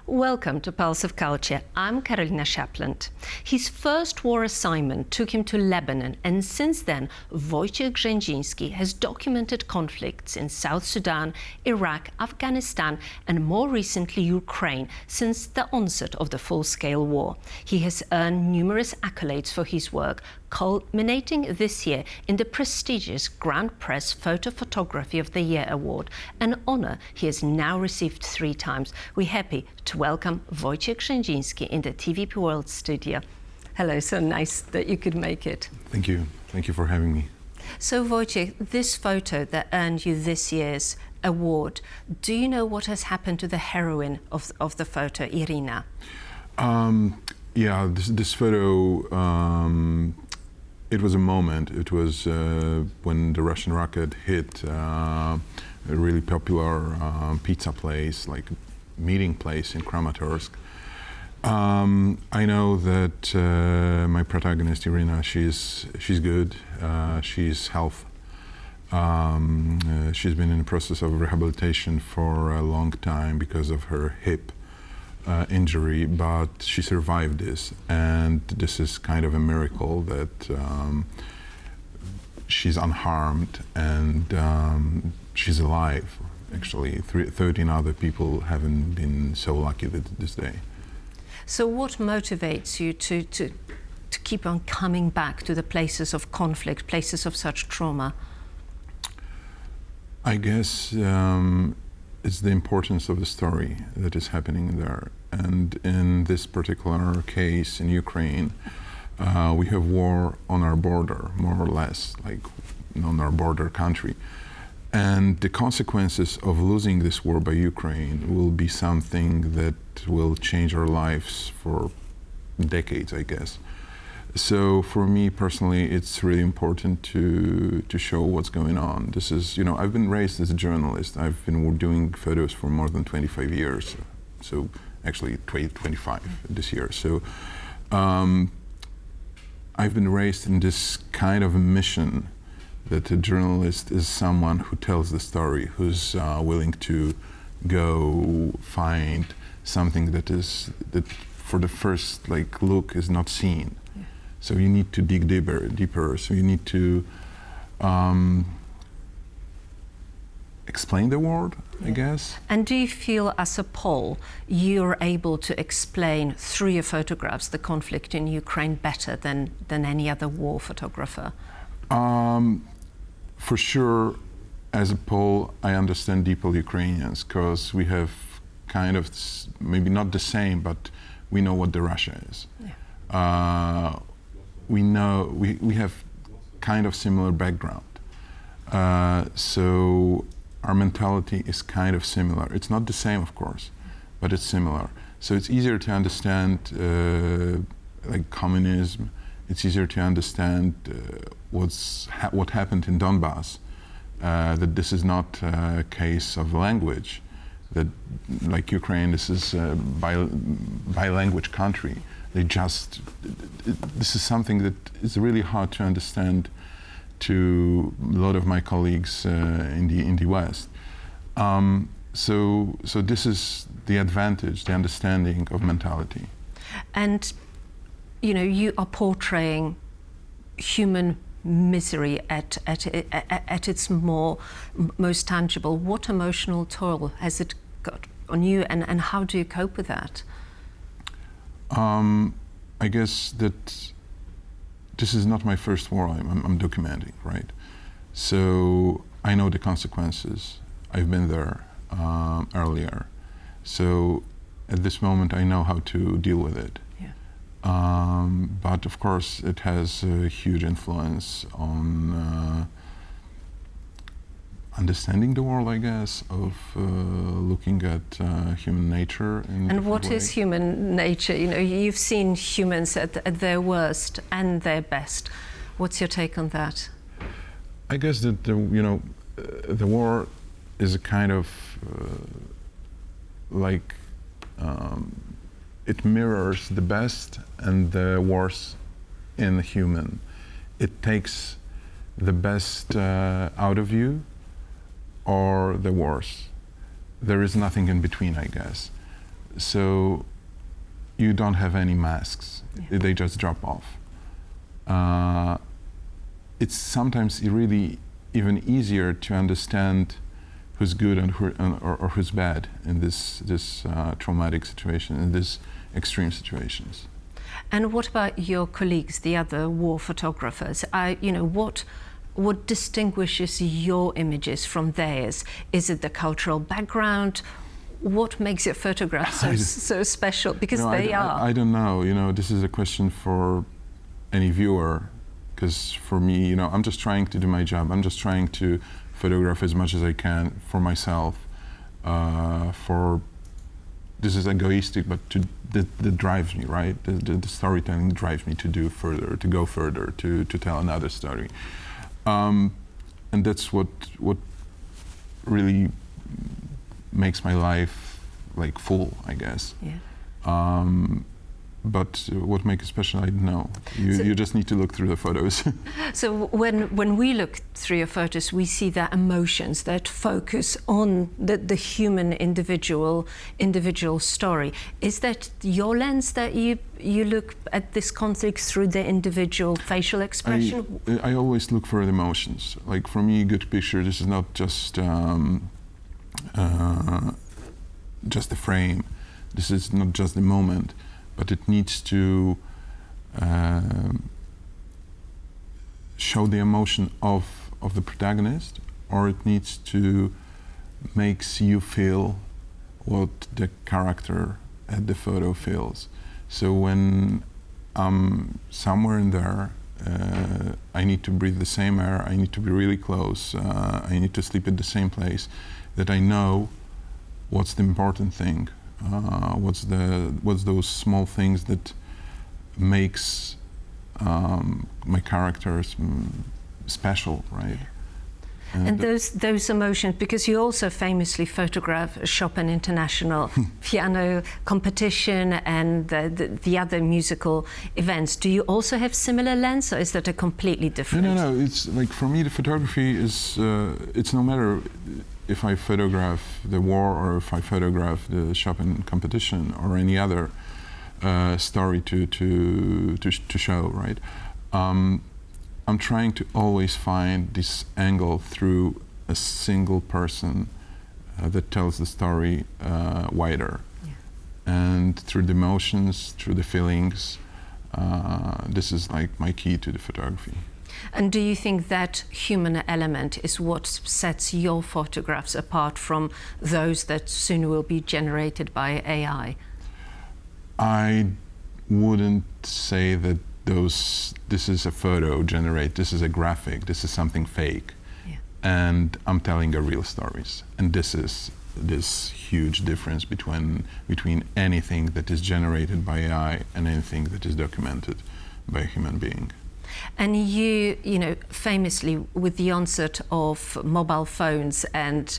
Welcome to Pulse of Culture. I'm Karolina Shapland. His first war assignment took him to Lebanon, and since then, Wojciech Grzędziński has documented conflicts in South Sudan, Iraq, Afghanistan, and more recently Ukraine since the onset of the full-scale war. He has earned numerous accolades for his work, culminating this year in the prestigious Grand Press Photophotography of the Year award, an honor he has now received 3 times. We're happy to welcome Wojciech Grzędziński in the TVP World studio. Hello, so nice that you could make it. Thank you. Thank you for having me. So Wojciech, this photo that earned you this year's award, do you know what has happened to the heroine of the photo, Irina? Yeah, this photo, it was a moment. It was when the Russian rocket hit a really popular pizza place, like meeting place in Kramatorsk. I know that my protagonist Irina, she's good. She's healthy. She's been in the process of rehabilitation for a long time because of her hip injury, but she survived this, and this is kind of a miracle that she's unharmed and she's alive. Actually, 13 other people haven't been so lucky this day. So what motivates you to keep on coming back to the places of conflict, places of such trauma? I guess it's the importance of the story that is happening there. And in this particular case in Ukraine, we have war on our border, more or less, like on our border country. And the consequences of losing this war by Ukraine will be something that will change our lives for decades, I guess. So for me personally, it's really important to show what's going on. This is, I've been raised as a journalist. I've been doing photos for more than 25 years. So actually 25 this year. So I've been raised in this kind of a mission that a journalist is someone who tells the story, who's willing to go find something that for the first look is not seen. Yeah. So you need to dig deeper. So you need to explain the world, yeah. I guess. And do you feel, as a Pole, you're able to explain through your photographs the conflict in Ukraine better than any other war photographer? For sure, as a Pole, I understand deeply Ukrainians, because we have kind of, maybe not the same, but we know what the Russia is. Yeah. We know, we have kind of similar background. So our mentality is kind of similar. It's not the same, of course, but it's similar. So it's easier to understand communism. It's easier to understand what happened in Donbass, that this is not a case of language, that like Ukraine, this is a bi-language country. This is something that is really hard to understand to a lot of my colleagues in the West. So this is the advantage, the understanding of mentality. And you are portraying human misery at its most tangible. What emotional toll has it got on you, and how do you cope with that? I guess that this is not my first war I'm documenting, right? So I know the consequences. I've been there earlier. So at this moment, I know how to deal with it. But of course, it has a huge influence on understanding the world, I guess, of looking at human nature. And what is human nature? You've seen humans at their worst and their best. What's your take on that? I guess that the war is a kind of it mirrors the best and the worst in the human. It takes the best out of you or the worst. There is nothing in between, I guess. So you don't have any masks. Yeah. They just drop off. It's sometimes really even easier to understand who's good and or who's bad in this traumatic situation, in these extreme situations. And what about your colleagues, the other war photographers? What distinguishes your images from theirs? Is it the cultural background? What makes your photographs so special? Because they are. I don't know. This is a question for any viewer. Because for me, I'm just trying to do my job. I'm just trying to photograph as much as I can for myself. This is egoistic, but that drives me, right? The storytelling drives me to do further, to go further, to tell another story. And that's what really makes my life like full, I guess. Yeah. But what makes it special, I don't know. You just need to look through the photos. So when we look through your photos, we see that emotions that focus on the human individual story. Is that your lens that you look at this conflict through the individual facial expression? I always look for the emotions. Like for me, a good picture, this is not just the frame. This is not just the moment. But it needs to show the emotion of the protagonist, or it needs to makes you feel what the character at the photo feels. So when I'm somewhere in there, I need to breathe the same air, I need to be really close, I need to sleep at the same place, that I know what's the important thing. What's those small things that makes my characters special, right? And those emotions, because you also famously photograph Chopin International Piano Competition and the other musical events. Do you also have similar lens, or is that a completely different? No. It's like, for me, the photography is it's no matter if I photograph the war or if I photograph the Chopin competition or any other story to show, right? I'm trying to always find this angle through a single person that tells the story wider. Yeah. And through the emotions, through the feelings, this is like my key to the photography. And do you think that human element is what sets your photographs apart from those that soon will be generated by AI? I wouldn't say that this is a photo this is a graphic, this is something fake. Yeah. And I'm telling a real stories. And this is this huge difference between anything that is generated by AI and anything that is documented by a human being. And you famously, with the onset of mobile phones and,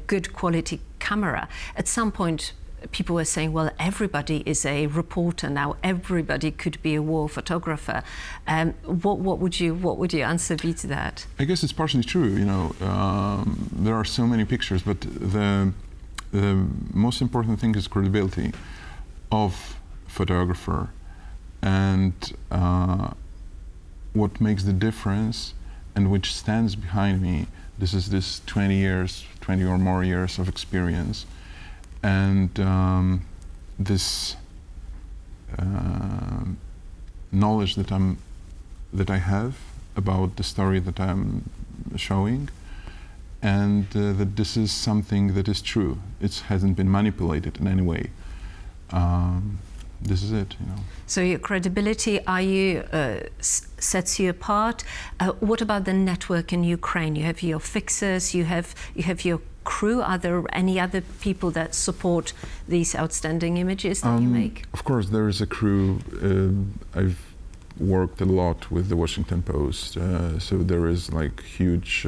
good quality camera, at some point people were saying, well, everybody is a reporter now, everybody could be a war photographer. What would your answer be to that? I guess it's partially true. There are so many pictures, but the most important thing is credibility of photographer, and what makes the difference and which stands behind me. This is this 20 or more years of experience, and this knowledge that I have about the story that I'm showing, and that this is something that is true. It hasn't been manipulated in any way. This is it, So your credibility, sets you apart. What about the network in Ukraine? You have your fixers, you have your crew. Are there any other people that support these outstanding images that you make? Of course, there is a crew. I've worked a lot with the Washington Post, so there is like huge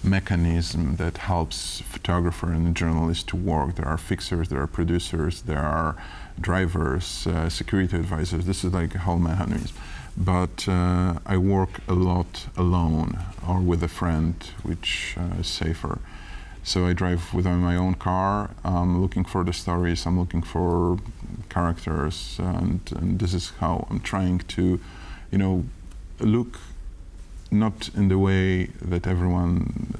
mechanism that helps photographer and journalist to work. There are fixers, there are producers, there are drivers, security advisors. This is like a whole mechanism. But I work a lot alone or with a friend, which is safer. So I drive with my own car. I'm looking for the stories. I'm looking for characters, and this is how I'm trying to, look not in the way that everyone,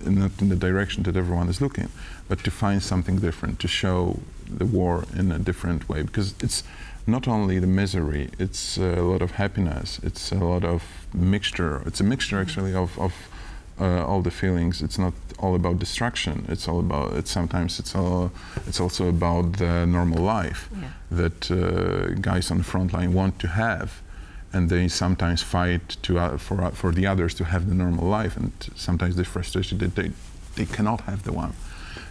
not in the direction that everyone is looking, but to find something different, to show the war in a different way, because it's not only the misery, it's a lot of happiness, it's a lot of mixture. It's a mixture actually of all the feelings. It's not all about destruction. It's all about. Sometimes it's also about the normal life that guys on the front line want to have, and they sometimes fight for the others to have the normal life, and sometimes they're frustrated that they cannot have the one.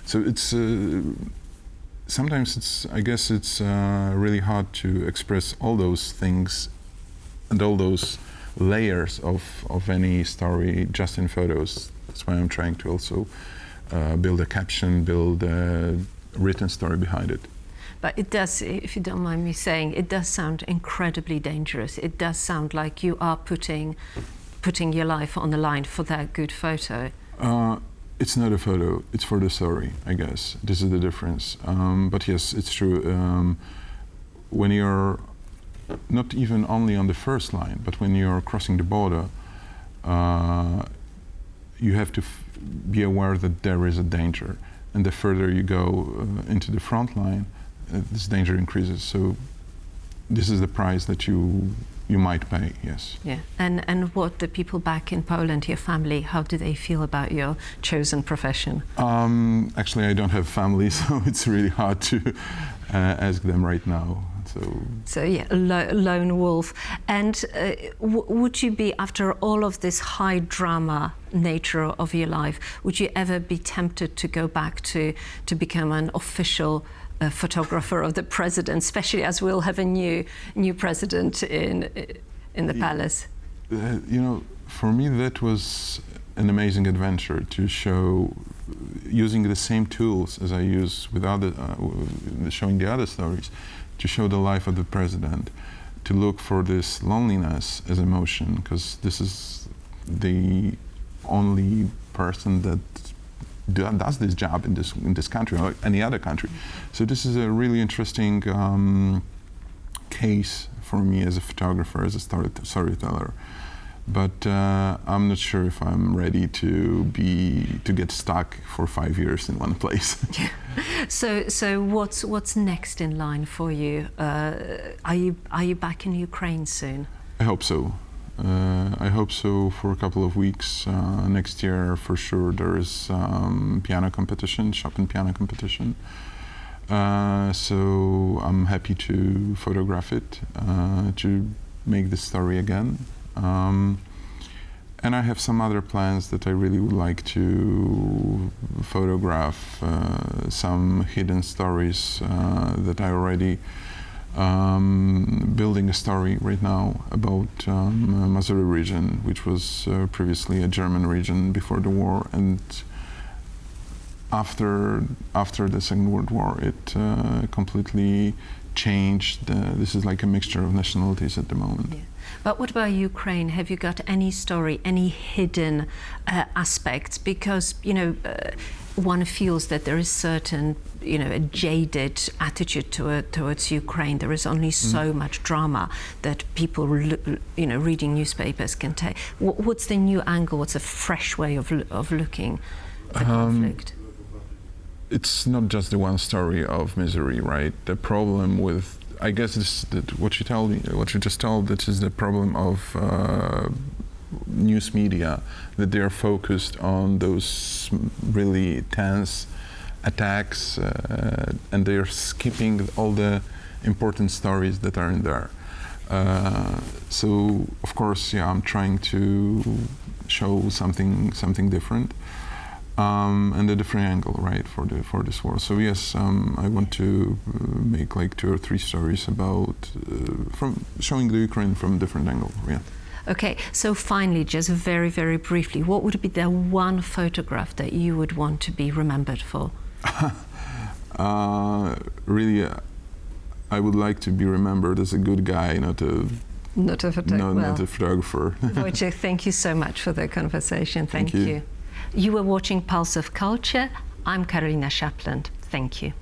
So it's. Sometimes I guess it's really hard to express all those things and all those layers of any story just in photos. That's why I'm trying to also build a caption, build a written story behind it. But it does, if you don't mind me saying, it does sound incredibly dangerous. It does sound like you are putting your life on the line for that good photo. It's not a photo, it's for the story, I guess. This is the difference. But yes, it's true. When you're not even only on the first line, but when you're crossing the border, you have to be aware that there is a danger. And the further you go into the front line, this danger increases. So this is the price that you might pay, yes. Yeah, and what the people back in Poland, your family, how do they feel about your chosen profession? Actually, I don't have family, so it's really hard to ask them right now. So yeah, lone wolf. And would you be, after all of this high drama nature of your life, would you ever be tempted to go back to become an official photographer of the president, especially as we'll have a new president in the palace? For me that was an amazing adventure, to show, using the same tools as I use with showing the other stories, to show the life of the president, to look for this loneliness as emotion, because this is the only person that does this job in this country or any other country. So this is a really interesting case for me as a photographer, as a storyteller. But I'm not sure if I'm ready to get stuck for 5 years in one place. So what's next in line for you? Are you back in Ukraine soon? I hope so. I hope so for a couple of weeks. Next year, for sure, there is piano competition, Chopin piano competition. So I'm happy to photograph it, to make the story again. And I have some other plans that I really would like to photograph, some hidden stories that I already building a story right now about Mazuri region, which was previously a German region before the war, and after the Second World War it completely changed. This is like a mixture of nationalities at the moment. Yeah. But what about Ukraine? Have you got any story, any hidden aspects? Because one feels that there is certain, a jaded attitude towards Ukraine. There is only so much drama that people, reading newspapers can take. What's the new angle? What's a fresh way of looking at the conflict? It's not just the one story of misery, right? The problem with, I guess, what you just told, that is the problem of news media, that they are focused on those really tense attacks, and they are skipping all the important stories that are in there. So of course, I'm trying to show something different, and a different angle, right, for this war. So yes, I want to make like 2 or 3 stories about from showing the Ukraine from a different angle. Yeah. Okay, so finally, just very, very briefly, what would be the one photograph that you would want to be remembered for? Really, I would like to be remembered as a good guy, not a photographer. Wojciech, thank you so much for the conversation. Thank you. You were watching Pulse of Culture. I'm Karolina Shapland. Thank you.